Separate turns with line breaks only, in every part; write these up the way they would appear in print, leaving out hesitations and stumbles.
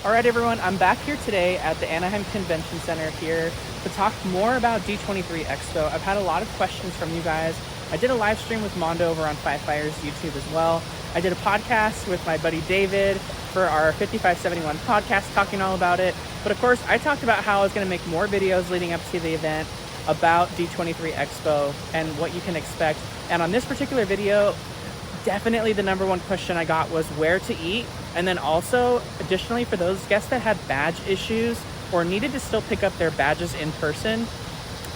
All right, everyone, I'm back here today at the Anaheim Convention Center here to talk more about D23 Expo. I've had a lot of questions from you guys. I did a live stream with Mondo over on Five Fires YouTube as well. I did a podcast with my buddy David for our 5571 podcast talking all about it. But of course, I talked about how I was going to make more videos leading up to the event about D23 Expo and what you can expect. And on this particular video, definitely the number one question I got was where to eat. And then also, additionally, for those guests that had badge issues or needed to still pick up their badges in person,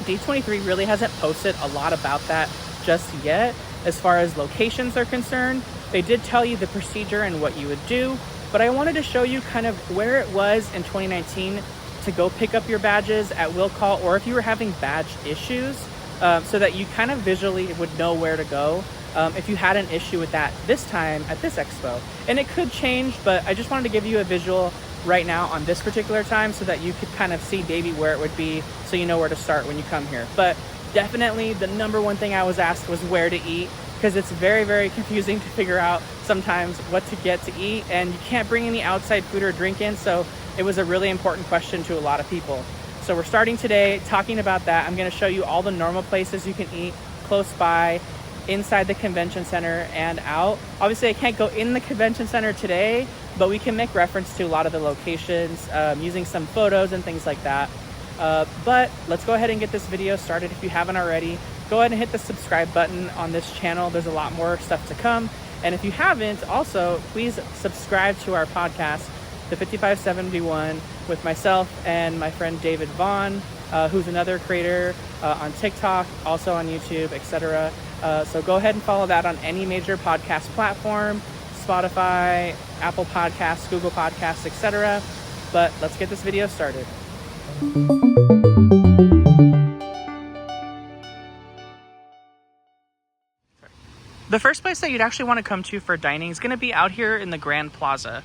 D23 really hasn't posted a lot about that just yet. As far as locations are concerned, they did tell you the procedure and what you would do, but I wanted to show you kind of where it was in 2019 to go pick up your badges at will call, or if you were having badge issues, so that you kind of visually would know where to go. If you had an issue with that this time at this expo. And it could change, but I just wanted to give you a visual right now on this particular time so that you could kind of see maybe where it would be so you know where to start when you come here. But definitely the number one thing I was asked was where to eat, because it's very, very confusing to figure out sometimes what to get to eat, and you can't bring any outside food or drink in, so it was a really important question to a lot of people. So we're starting today talking about that. I'm going to show you all the normal places you can eat close by, inside the convention center and out. Obviously, I can't go in the convention center today, but we can make reference to a lot of the locations using some photos and things like that. But let's go ahead and get this video started. If you haven't already, go ahead and hit the subscribe button on this channel. There's a lot more stuff to come. And if you haven't, also, please subscribe to our podcast, the 5571, with myself and my friend David Vaughn, who's another creator on TikTok, also on YouTube, etc. So go ahead and follow that on any major podcast platform, Spotify, Apple Podcasts, Google Podcasts, etc. But let's get this video started. The first place that you'd actually want to come to for dining is going to be out here in the Grand Plaza.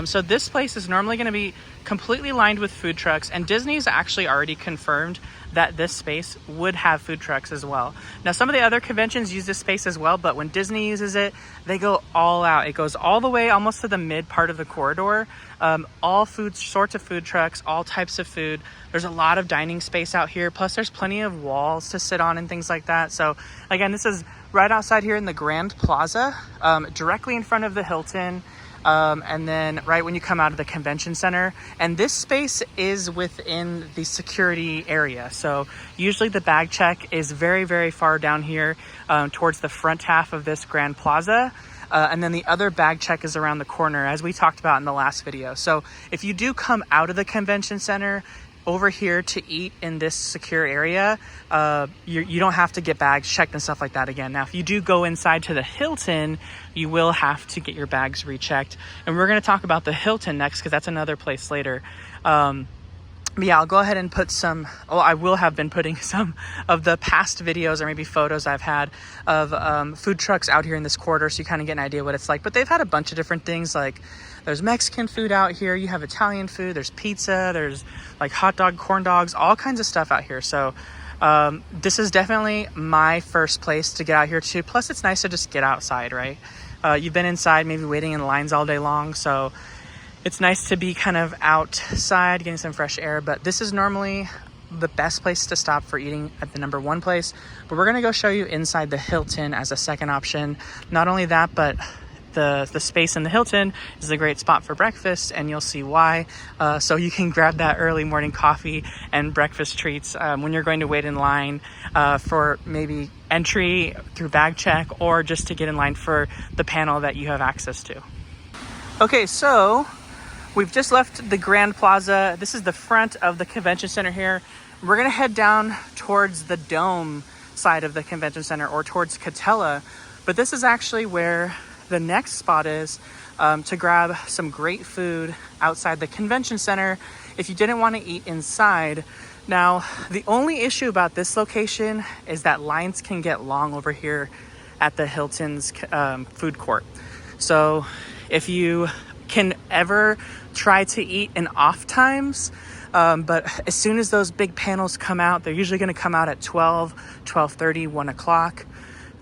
So this place is normally going to be completely lined with food trucks, and Disney's actually already confirmed that this space would have food trucks as well. Now, some of the other conventions use this space as well, but when Disney uses it, they go all out. It goes all the way almost to the mid part of the corridor. All sorts of food trucks, all types of food. There's a lot of dining space out here. Plus, there's plenty of walls to sit on and things like that. So again, this is right outside here in the Grand Plaza, directly in front of the Hilton. And then right when you come out of the convention center, and this space is within the security area. So usually the bag check is very, very far down here towards the front half of this Grand Plaza. And then the other bag check is around the corner, as we talked about in the last video. So if you do come out of the convention center over here to eat in this secure area, you don't have to get bags checked and stuff like that again. Now, if you do go inside to the Hilton, you will have to get your bags rechecked. And we're going to talk about the Hilton next, because that's another place later. But yeah, I'll go ahead and put I will have been putting some of the past videos or maybe photos I've had of food trucks out here in this corridor, so you kind of get an idea what it's like. But they've had a bunch of different things, like there's Mexican food out here, you have Italian food, there's pizza, there's like hot dog, corn dogs, all kinds of stuff out here. So this is definitely my first place to get out here too. Plus, it's nice to just get outside, right? You've been inside, maybe waiting in lines all day long, so it's nice to be kind of outside, getting some fresh air. But this is normally the best place to stop for eating at the number one place. But we're going to go show you inside the Hilton as a second option. Not only that, but the space in the Hilton is a great spot for breakfast, and you'll see why. So you can grab that early morning coffee and breakfast treats when you're going to wait in line for maybe entry through bag check, or just to get in line for the panel that you have access to. Okay, so we've just left the Grand Plaza. This is the front of the convention center here. We're gonna head down towards the dome side of the convention center, or towards Catella. But this is actually where the next spot is to grab some great food outside the convention center if you didn't want to eat inside. Now, the only issue about this location is that lines can get long over here at the Hilton's food court. So if you can ever try to eat in off times, but as soon as those big panels come out, they're usually going to come out at 12, 12:30, 1 o'clock.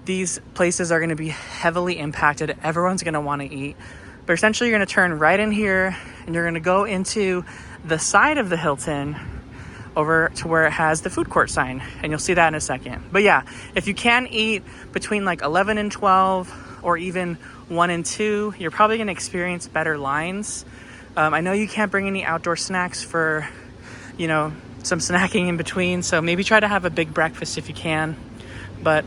These places are going to be heavily impacted. Everyone's going to want to eat. But essentially you're going to turn right in here and you're going to go into the side of the Hilton over to where it has the food court sign, and you'll see that in a second. But yeah, if you can eat between like 11 and 12 or even 1 and 2, you're probably going to experience better lines. I know you can't bring any outdoor snacks for, you know, some snacking in between, so maybe try to have a big breakfast if you can. But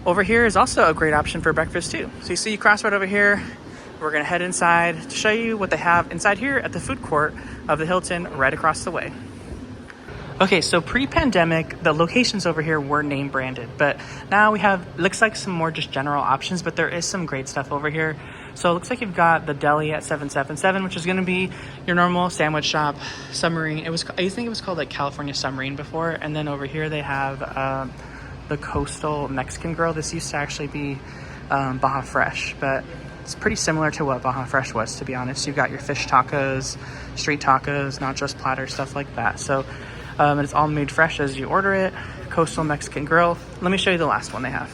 over here is also a great option for breakfast too. So you see you cross right over here. We're gonna head inside to show you what they have inside here at the food court of the Hilton right across the way. Okay, so pre-pandemic, the locations over here were name branded, but now we have, looks like some more just general options, but there is some great stuff over here. So it looks like you've got the deli at 777, which is going to be your normal sandwich shop. Submarine, I think it was called like California Submarine before. And then over here they have the Coastal Mexican Grill. This used to actually be Baja Fresh, but it's pretty similar to what Baja Fresh was, to be honest. You've got your fish tacos, street tacos, nachos platter, stuff like that. So and it's all made fresh as you order it. Coastal Mexican Grill. Let me show you the last one they have.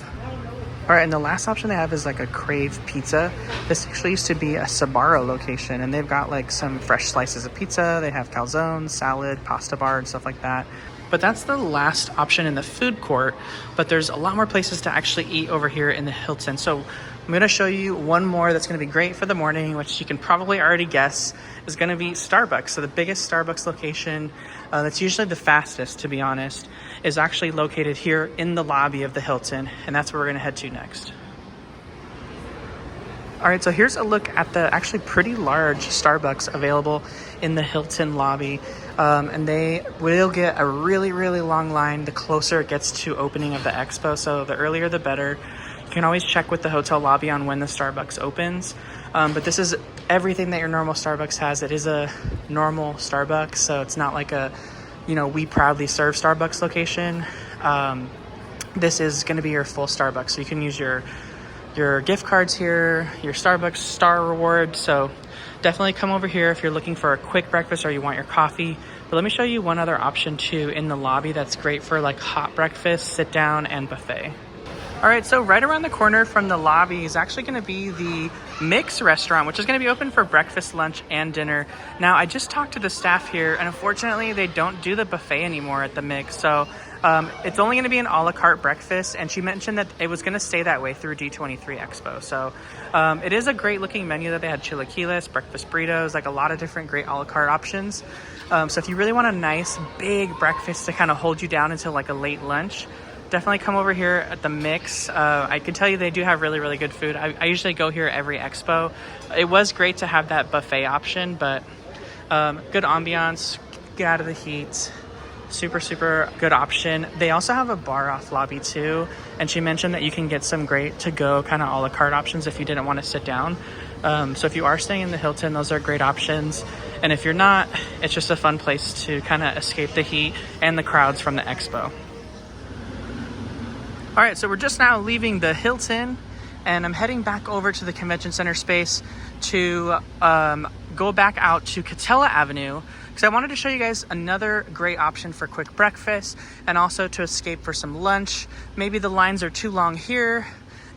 All right, and the last option they have is like a Crave Pizza. This actually used to be a Sbarro location, and they've got like some fresh slices of pizza. They have calzones, salad, pasta bar, and stuff like that. But that's the last option in the food court, but there's a lot more places to actually eat over here in the Hilton. So I'm gonna show you one more that's gonna be great for the morning, which you can probably already guess is gonna be Starbucks. So the biggest Starbucks location, that's usually the fastest, to be honest, is actually located here in the lobby of the Hilton, and that's where we're gonna head to next. All right, so here's a look at the actually pretty large Starbucks available in the Hilton lobby. And they will get a really, really long line the closer it gets to opening of the expo. So the earlier the better. You can always check with the hotel lobby on when the Starbucks opens. But this is everything that your normal Starbucks has. It is a normal Starbucks, so it's not like a, you know, we proudly serve Starbucks location. This is going to be your full Starbucks. So you can use your gift cards here, your Starbucks star reward. So definitely come over here if you're looking for a quick breakfast or you want your coffee. But let me show you one other option too in the lobby that's great for like hot breakfast, sit down, and buffet. All right, so right around the corner from the lobby is actually going to be the Mix restaurant, which is going to be open for breakfast, lunch, and dinner. Now, I just talked to the staff here, and unfortunately, they don't do the buffet anymore at the Mix. So it's only going to be an a la carte breakfast, and she mentioned that it was going to stay that way through D23 Expo. So it is a great looking menu that they had chilaquiles, breakfast burritos, like a lot of different great a la carte options. So if you really want a nice big breakfast to kind of hold you down until like a late lunch, definitely come over here at the Mix. I can tell you they do have really, really good food. I usually go here every expo. It was great to have that buffet option, but good ambiance, get out of the heat. Super, super good option. They also have a bar off lobby too. And she mentioned that you can get some great to-go kind of a la carte options if you didn't want to sit down. So if you are staying in the Hilton, those are great options. And if you're not, it's just a fun place to kind of escape the heat and the crowds from the expo. All right, so we're just now leaving the Hilton, and I'm heading back over to the convention center space to go back out to Catella Avenue, because I wanted to show you guys another great option for quick breakfast and also to escape for some lunch. Maybe the lines are too long here.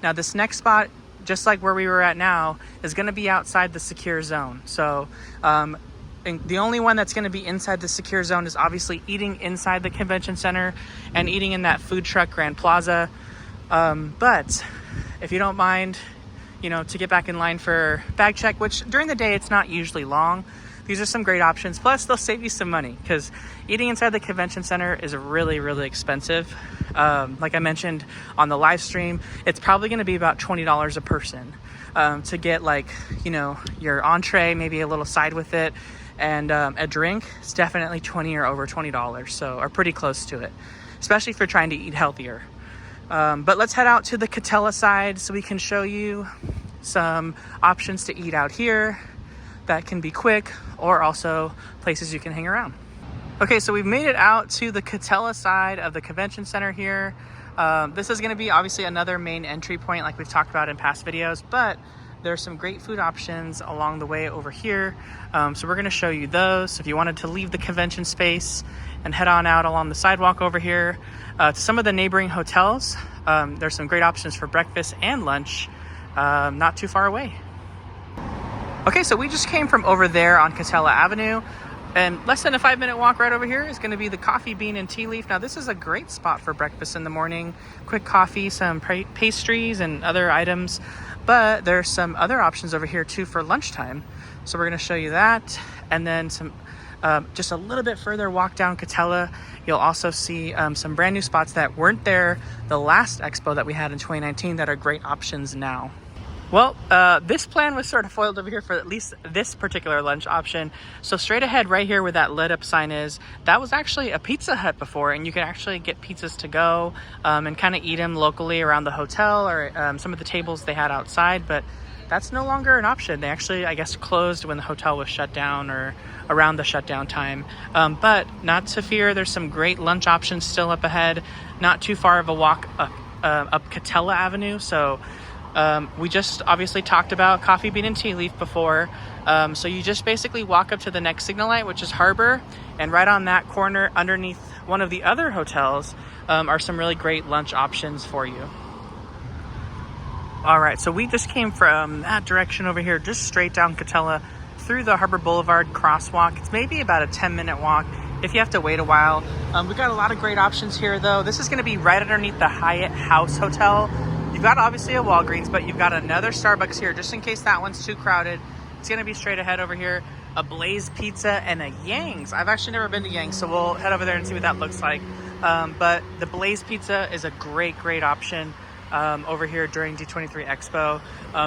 Now this next spot, just like where we were at now, is going to be outside the secure zone. So and the only one that's going to be inside the secure zone is obviously eating inside the convention center and eating in that food truck Grand Plaza. But if you don't mind, you know, to get back in line for bag check, which during the day it's not usually long, these are some great options. Plus they'll save you some money because eating inside the convention center is really, really expensive. Like I mentioned on the live stream, it's probably going to be about $20 a person to get, like, you know, your entree, maybe a little side with it, and a drink. It's definitely $20 or over $20, so or pretty close to it, especially if you're trying to eat healthier. But let's head out to the Catella side so we can show you some options to eat out here that can be quick, or also places you can hang around. Okay, so we've made it out to the Catella side of the convention center here. This is going to be obviously another main entry point like we've talked about in past videos, but there's some great food options along the way over here. So we're going to show you those. So if you wanted to leave the convention space and head on out along the sidewalk over here to some of the neighboring hotels, there's some great options for breakfast and lunch not too far away. Okay, so we just came from over there on Catella Avenue, and less than a 5-minute walk right over here is going to be the Coffee Bean and Tea Leaf. Now, this is a great spot for breakfast in the morning. Quick coffee, some pastries, and other items. But there's some other options over here too for lunchtime. So we're going to show you that, and then some just a little bit further walk down Catella. You'll also see some brand new spots that weren't there the last expo that we had in 2019 that are great options now. Well, this plan was sort of foiled over here for at least this particular lunch option. So straight ahead right here where that lit up sign is, that was actually a Pizza Hut before, and you could actually get pizzas to go and kind of eat them locally around the hotel or some of the tables they had outside, but that's no longer an option. They actually, I guess, closed when the hotel was shut down or around the shutdown time. But not to fear, there's some great lunch options still up ahead, not too far of a walk up Catella Avenue. So we just obviously talked about Coffee Bean and Tea Leaf before. So you just basically walk up to the next signal light, which is Harbor, and right on that corner underneath one of the other hotels are some really great lunch options for you. All right, so we just came from that direction over here, just straight down Catella through the Harbor Boulevard crosswalk. It's maybe about a 10-minute walk if you have to wait a while. We've got a lot of great options here, though. This is going to be right underneath the Hyatt House Hotel. You've got obviously a Walgreens, but you've got another Starbucks here just in case that one's too crowded. It's going to be straight ahead over here. A Blaze Pizza and a Yang's. I've actually never been to Yang's, so we'll head over there and see what that looks like. But the Blaze Pizza is a great option over here during D23 Expo.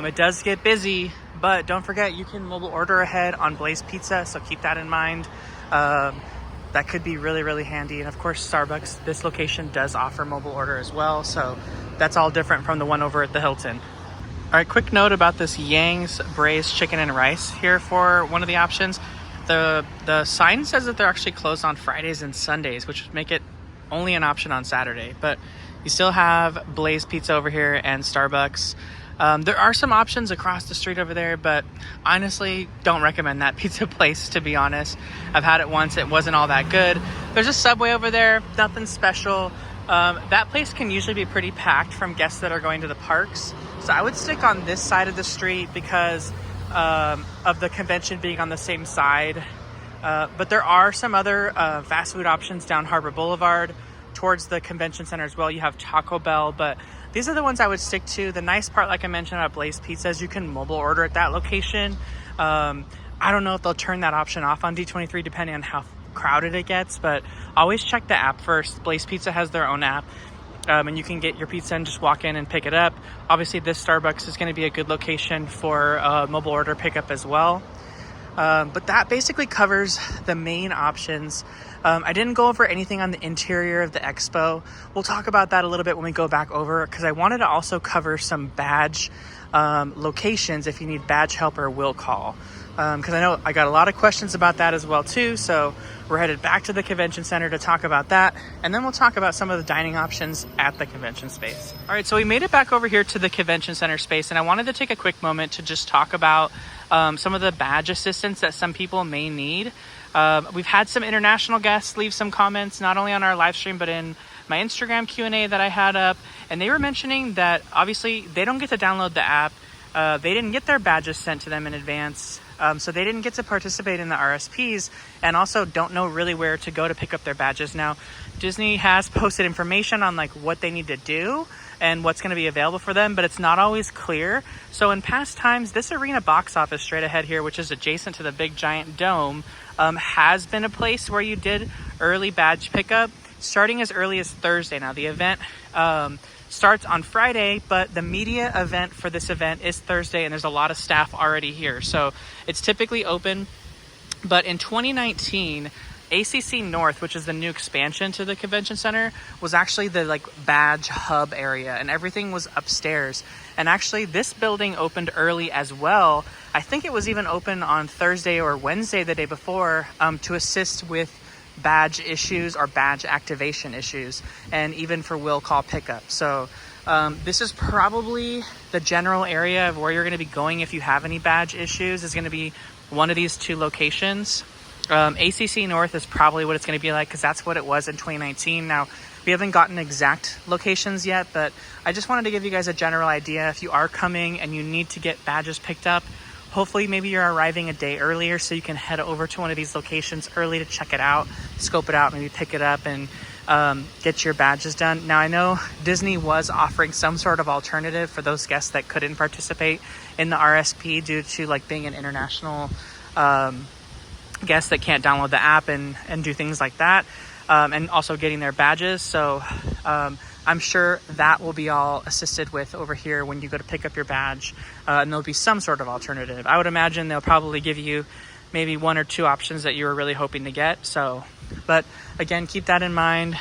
It does get busy, but don't forget you can mobile order ahead on Blaze Pizza, so keep that in mind. That could be really handy. And of course, Starbucks, this location does offer mobile order as well, so that's all different from the one over at the Hilton. All right, quick note about this Yang's braised chicken and rice here for one of the options. The sign says that they're actually closed on Fridays and Sundays, which would make it only an option on Saturday, but you still have Blaze Pizza over here and Starbucks. There are some options across the street over there, but honestly, don't recommend that pizza place, to be honest. I've had it once. It wasn't all that good. There's a Subway over there, nothing special. That place can usually be pretty packed from guests that are going to the parks. So I would stick on this side of the street because of the convention being on the same side. But there are some other fast food options down Harbor Boulevard towards the convention center as well. You have Taco Bell, but these are the ones I would stick to. The nice part, like I mentioned about Blaze Pizza, is you can mobile order at that location. I don't know if they'll turn that option off on D23 depending on how crowded it gets, but always check the app first. Blaze Pizza has their own app, and you can get your pizza and just walk in and pick it up. Obviously, this Starbucks is going to be a good location for mobile order pickup as well. But that basically covers the main options. I didn't go over anything on the interior of the expo. We'll talk about that a little bit when we go back over, because I wanted to also cover some badge locations if you need badge help or will call. Because I know I got a lot of questions about that as well too. So we're headed back to the convention center to talk about that. And then we'll talk about some of the dining options at the convention space. All right, so we made it back over here to the convention center space, and I wanted to take a quick moment to just talk about some of the badge assistance that some people may need. We've had some international guests leave some comments, not only on our live stream, but in my Instagram Q&A that I had up. And they were mentioning that obviously they don't get to download the app. They didn't get their badges sent to them in advance. So they didn't get to participate in the RSPs, and also don't know really where to go to pick up their badges. Now, Disney has posted information on like what they need to do and what's going to be available for them, but it's not always clear. So in past times, this arena box office straight ahead here, which is adjacent to the big giant dome, has been a place where you did early badge pickup starting as early as Thursday. Now, the event starts on Friday, but the media event for this event is Thursday, and there's a lot of staff already here. So it's typically open. But in 2019, ACC North, which is the new expansion to the convention center, was actually the like badge hub area, and everything was upstairs. And actually this building opened early as well. I think it was even open on Thursday or Wednesday the day before to assist with badge issues or badge activation issues, and even for will call pickup. So this is probably the general area of where you're going to be going if you have any badge issues, is going to be one of these two locations. ACC North is probably what it's going to be like, because that's what it was in 2019. Now, we haven't gotten exact locations yet, but I just wanted to give you guys a general idea. If you are coming and you need to get badges picked up, hopefully maybe you're arriving a day earlier so you can head over to one of these locations early to check it out, scope it out, maybe pick it up and get your badges done. Now I know Disney was offering some sort of alternative for those guests that couldn't participate in the RSP due to like being an international guest that can't download the app and do things like that, and also getting their badges. So I'm sure that will be all assisted with over here when you go to pick up your badge, and there'll be some sort of alternative. I would imagine they'll probably give you maybe 1 or 2 options that you were really hoping to get. So, but again, keep that in mind.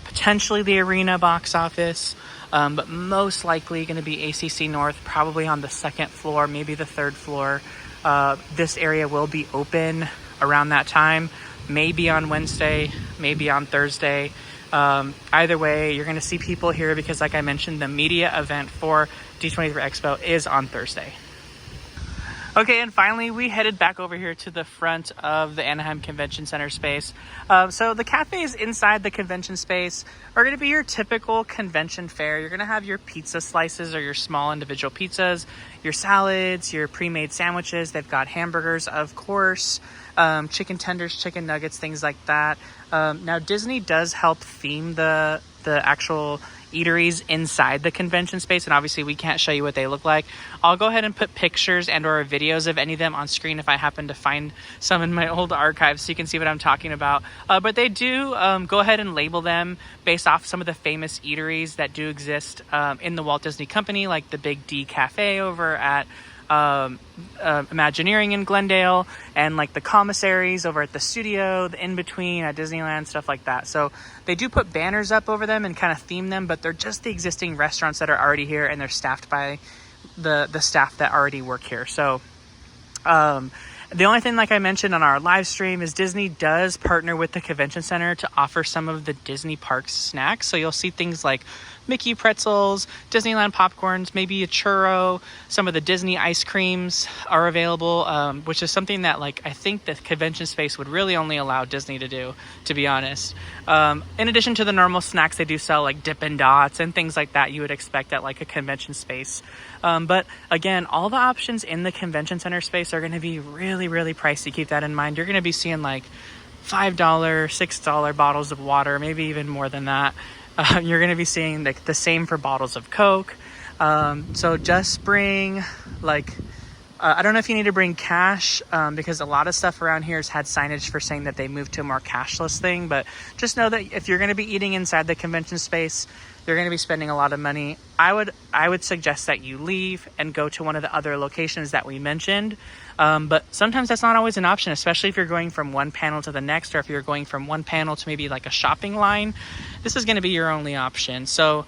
Potentially the arena box office, but most likely going to be ACC North, probably on the 2nd floor, maybe the 3rd floor. This area will be open around that time, maybe on Wednesday, maybe on Thursday. Either way, you're going to see people here because, like I mentioned, the media event for D23 Expo is on Thursday. Okay, and finally, we headed back over here to the front of the Anaheim Convention Center space. So the cafes inside the convention space are going to be your typical convention fare. You're going to have your pizza slices or your small individual pizzas, your salads, your pre-made sandwiches. They've got hamburgers, of course, chicken tenders, chicken nuggets, things like that. Now, Disney does help theme the actual eateries inside the convention space, and obviously we can't show you what they look like. I'll go ahead and put pictures and or videos of any of them on screen if I happen to find some in my old archives so you can see what I'm talking about. But they do go ahead and label them based off some of the famous eateries that do exist in the Walt Disney Company, like the Big D Cafe over at Imagineering in Glendale, and like the commissaries over at the studio, the in-between at Disneyland, stuff like that. So they do put banners up over them and kind of theme them, but they're just the existing restaurants that are already here, and they're staffed by the staff that already work here. So the only thing, like I mentioned on our live stream, is Disney does partner with the convention center to offer some of the Disney parks snacks. So you'll see things like Mickey pretzels, Disneyland popcorns, maybe a churro. Some of the Disney ice creams are available, which is something that, like, I think the convention space would really only allow Disney to do, to be honest. In addition to the normal snacks, they do sell like Dippin' Dots and things like that you would expect at like a convention space. But again, all the options in the convention center space are going to be really, really pricey. Keep that in mind. You're going to be seeing like $5, $6 bottles of water, maybe even more than that. You're going to be seeing like the same for bottles of Coke. So just bring like, I don't know if you need to bring cash, because a lot of stuff around here has had signage for saying that they moved to a more cashless thing. But just know that if you're going to be eating inside the convention space, you're going to be spending a lot of money. I would suggest that you leave and go to one of the other locations that we mentioned. But sometimes that's not always an option, especially if you're going from one panel to the next, or if you're going from one panel to maybe like a shopping line. This is going to be your only option. So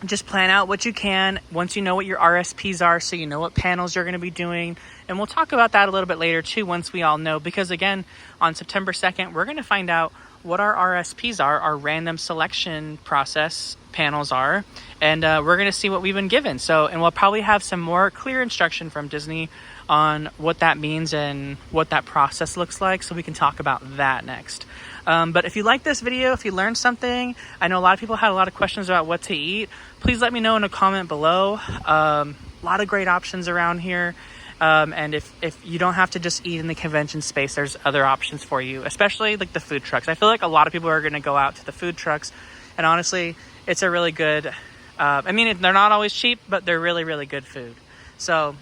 just plan out what you can once you know what your RSPs are, so you know what panels you're going to be doing. And we'll talk about that a little bit later too, once we all know, because again, on September 2nd, we're going to find out what our RSPs are, our random selection process panels are, and we're going to see what we've been given. So, and we'll probably have some more clear instruction from Disney on what that means and what that process looks like, so we can talk about that next. But if you like this video, if you learned something, I know a lot of people had a lot of questions about what to eat. Please let me know in a comment below. A lot of great options around here. And if you don't have to just eat in the convention space, there's other options for you, especially like the food trucks. I feel like a lot of people are going to go out to the food trucks, and honestly, it's a really good, I mean, they're not always cheap, but they're really, really good food. So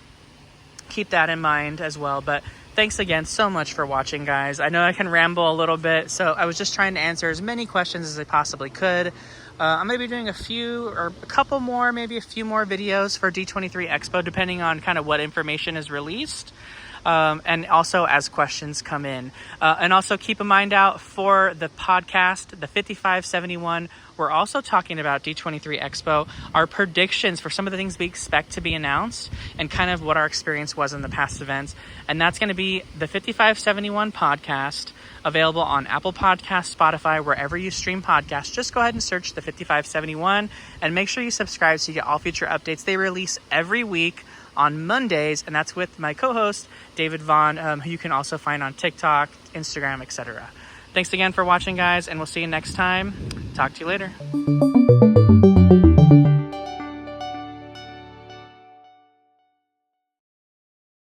keep that in mind as well. But thanks again so much for watching, guys. I know I can ramble a little bit, so I was just trying to answer as many questions as I possibly could. I'm going to be doing a few or a couple more, maybe a few more videos for D23 Expo, depending on kind of what information is released. And also as questions come in. And also keep a mind out for the podcast, the 5571. We're also talking about D23 Expo, our predictions for some of the things we expect to be announced, and kind of what our experience was in the past events. And that's going to be the 5571 podcast, available on Apple Podcasts, Spotify, wherever you stream podcasts. Just go ahead and search the 5571 and make sure you subscribe so you get all future updates. They release every week on Mondays, and that's with my co-host, David Vaughn, who you can also find on TikTok, Instagram, etc. Thanks again for watching, guys, and we'll see you next time. Talk to you later.